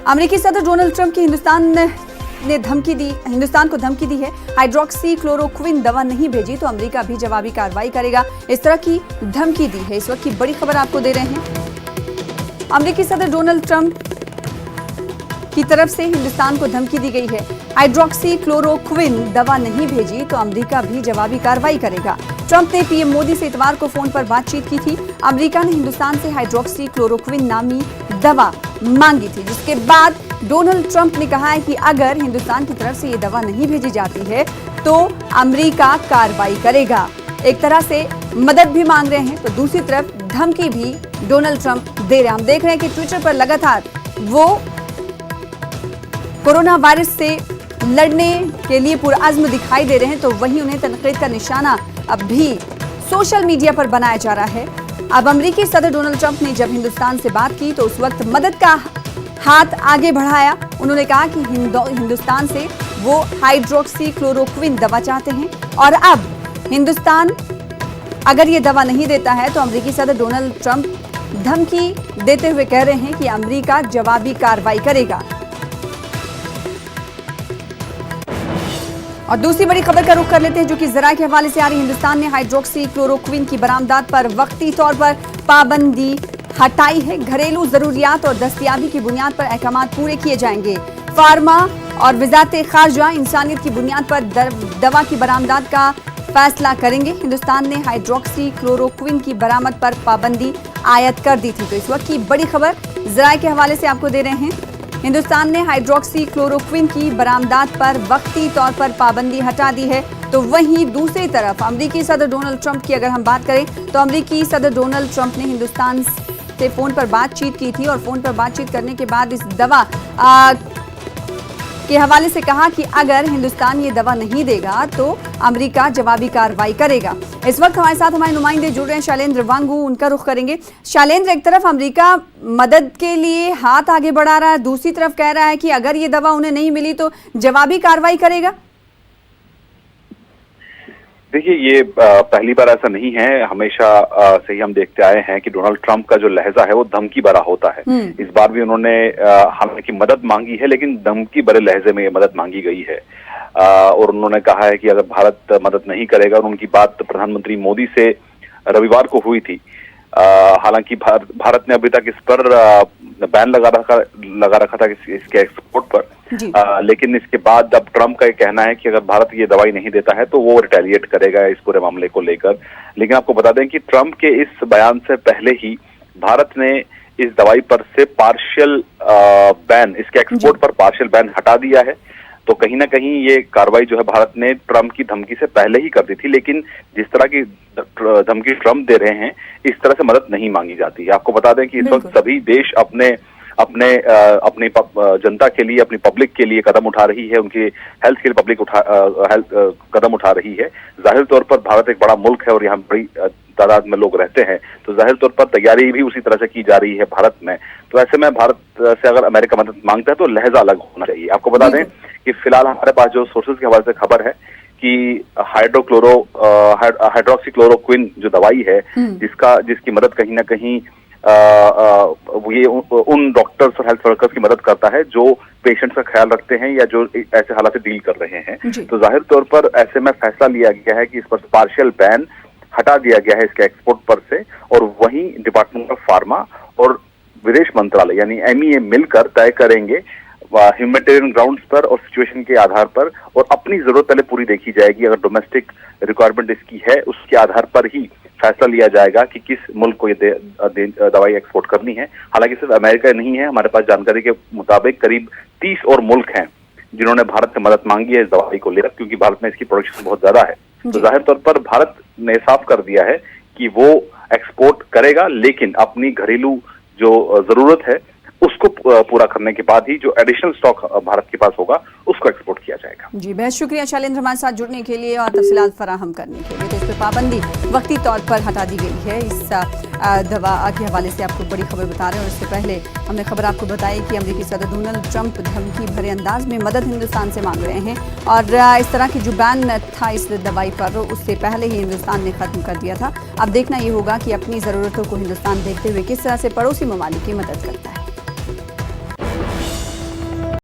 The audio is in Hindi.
अमेरिकी सदर डोनाल्ड ट्रंप की हिंदुस्तान को धमकी दी है। हाइड्रोक्सी क्लोरोक्विन दवा नहीं भेजी तो अमेरिका भी जवाबी कार्रवाई करेगा, इस तरह की धमकी दी है। इस वक्त की बड़ी खबर आपको दे रहे हैं। अमेरिकी सदर डोनाल्ड ट्रंप की तरफ से हिंदुस्तान को धमकी दी गई है। हाइड्रोक्सी क्लोरोक्विन दवा नहीं भेजी तो अमेरिका भी जवाबी कार्रवाई करेगा। ट्रंप ने पीएम मोदी से इतवार को फोन पर बातचीत की थी। अमेरिका ने हिंदुस्तान से हाइड्रोक्सी क्लोरोक्विन नामी दवा मांगी थी, जिसके बाद डोनाल्ड ट्रंप ने कहा है कि अगर हिंदुस्तान की तरफ से ये दवा नहीं भेजी जाती है तो अमेरिका कार्रवाई करेगा। एक तरह से मदद भी मांग रहे हैं तो दूसरी तरफ धमकी भी डोनाल्ड ट्रंप दे रहे हैं। हम देख रहे हैं कि ट्विटर पर लगातार वो कोरोना वायरस से लड़ने के लिए पुरअज़्म दिखाई दे रहे हैं, तो वहीं उन्हें तनकीद का निशाना अब भी सोशल मीडिया पर बनाया जा रहा है। अब अमेरिकी सदर डोनाल्ड ट्रंप ने जब हिंदुस्तान से बात की तो उस वक्त मदद का हाथ आगे बढ़ाया। उन्होंने कहा कि हिंदुस्तान से वो हाइड्रोक्सी क्लोरोक्विन दवा चाहते हैं और अब हिंदुस्तान अगर ये दवा नहीं देता है तो अमेरिकी सदर डोनाल्ड ट्रंप धमकी देते हुए कह रहे हैं कि अमेरिका जवाबी कार्रवाई करेगा। और दूसरी बड़ी खबर का रुख कर लेते हैं, जो कि जराये के हवाले से आ रही। हिंदुस्तान ने हाइड्रोक्सी क्लोरोक्विन की बरामदात पर वक्ती तौर पर पाबंदी हटाई है। घरेलू जरूरियात और दस्तयाबी की बुनियाद पर अहकाम पूरे किए जाएंगे। फार्मा और वजारत खारजा इंसानियत की बुनियाद पर दवा की बरामदात का फैसला करेंगे। हिंदुस्तान ने हाइड्रोक्सी क्लोरोक्विन की बरामद पर पाबंदी आयद कर दी थी। तो इस वक्त की बड़ी खबर जराये के हवाले से आपको दे रहे हैं। हिंदुस्तान ने हाइड्रोक्सी क्लोरोक्विन की बरामदात पर वक्ती तौर पर पाबंदी हटा दी है। तो वहीं दूसरी तरफ अमेरिकी सदर डोनाल्ड ट्रंप की अगर हम बात करें तो अमेरिकी सदर डोनाल्ड ट्रंप ने हिंदुस्तान से फोन पर बातचीत की थी और फोन पर बातचीत करने के बाद इस दवा के हवाले से कहा कि अगर हिंदुस्तान ये दवा नहीं देगा तो अमेरिका जवाबी कार्रवाई करेगा। इस वक्त हमारे साथ हमारे नुमाइंदे जुड़ रहे हैं, शैलेंद्र वांगू, उनका रुख करेंगे। शैलेंद्र, एक तरफ अमेरिका मदद के लिए हाथ आगे बढ़ा रहा है, दूसरी तरफ कह रहा है कि अगर ये दवा उन्हें नहीं मिली तो जवाबी कार्रवाई करेगा। देखिए, ये पहली बार ऐसा नहीं है। हमेशा से ही हम देखते आए हैं कि डोनाल्ड ट्रंप का जो लहजा है वो धमकी भरा होता है। इस बार भी उन्होंने हालांकि मदद मांगी है, लेकिन धमकी भरे लहजे में ये मदद मांगी गई है। और उन्होंने कहा है कि अगर भारत मदद नहीं करेगा, और उनकी बात प्रधानमंत्री मोदी से रविवार को हुई थी। हालांकि भारत ने अभी तक इस पर बैन लगा रखा था इसके एक्सपोर्ट पर, लेकिन इसके बाद अब ट्रंप का ये कहना है कि अगर भारत ये दवाई नहीं देता है तो वो रिटेलिएट करेगा इस पूरे मामले को लेकर। लेकिन आपको बता दें कि ट्रंप के इस बयान से पहले ही भारत ने इस दवाई पर से पार्शियल बैन, इसके एक्सपोर्ट पर पार्शियल बैन हटा दिया है। तो कहीं ना कहीं ये कार्रवाई जो है भारत ने ट्रंप की धमकी से पहले ही कर दी थी, लेकिन जिस तरह की धमकी ट्रंप दे रहे हैं इस तरह से मदद नहीं मांगी जाती है। आपको बता दें कि इस वक्त सभी देश अपनी जनता के लिए, अपनी पब्लिक के लिए कदम उठा रही है, उनकी हेल्थ के लिए पब्लिक कदम उठा रही है। जाहिर तौर पर भारत एक बड़ा मुल्क है और यहाँ बड़ी तादाद में लोग रहते हैं, तो जाहिर तौर पर तैयारी भी उसी तरह से की जा रही है भारत में। तो ऐसे में भारत से अगर अमेरिका मदद मांगता है तो लहजा अलग होना चाहिए। आपको बता दें कि फिलहाल हमारे पास जो सोर्सेज के हवाले से खबर है कि हाइड्रोक्सी क्लोरोक्विन जो दवाई है, जिसकी मदद कहीं ना कहीं ये उन डॉक्टर्स और हेल्थ वर्कर्स की मदद करता है जो पेशेंट्स का ख्याल रखते हैं या जो ऐसे हालात से डील कर रहे हैं। तो जाहिर तौर पर ऐसे में फैसला लिया गया है कि इस पर पार्शियल बैन हटा दिया गया है इसके एक्सपोर्ट पर से, और वहीं डिपार्टमेंट ऑफ फार्मा और विदेश मंत्रालय यानी MEA मिलकर तय करेंगे ह्यूमैनिटेरियन ग्राउंड्स पर और सिचुएशन के आधार पर, और अपनी जरूरत पहले पूरी देखी जाएगी। अगर डोमेस्टिक रिक्वायरमेंट इसकी है उसके आधार पर ही फैसला लिया जाएगा कि किस मुल्क को ये दवाई एक्सपोर्ट करनी है। हालांकि सिर्फ अमेरिका नहीं है, हमारे पास जानकारी के मुताबिक करीब 30 और मुल्क हैं जिन्होंने भारत से मदद मांगी है इस दवाई को लेकर, क्योंकि भारत में इसकी प्रोडक्शन बहुत ज्यादा है। तो जाहिर तौर पर भारत ने साफ कर दिया है कि वो एक्सपोर्ट करेगा, लेकिन अपनी घरेलू जो जरूरत है उसको पूरा करने के बाद ही जो एडिशनल स्टॉक भारत के पास होगा उसको एक्सपोर्ट किया जाएगा। जी, बहुत शुक्रिया शैलेंद्र हमारे साथ जुड़ने के लिए और तफसीलात फराहम करने के लिए। तो इस पर पाबंदी वक्ती तौर पर हटा दी गई है। इस दवा के हवाले से आपको बड़ी खबर बता रहे हैं। और इससे पहले हमने खबर आपको बताई कि अमेरिकी सदर डोनाल्ड ट्रंप धमकी भरे अंदाज में मदद हिंदुस्तान से मांग रहे हैं, और इस तरह की जो बैन था इस दवाई पर उससे पहले ही हिंदुस्तान ने खत्म कर दिया था। अब देखना ये होगा कि अपनी ज़रूरतों को हिंदुस्तान देखते हुए किस तरह से पड़ोसी ममालिक की मदद करता है।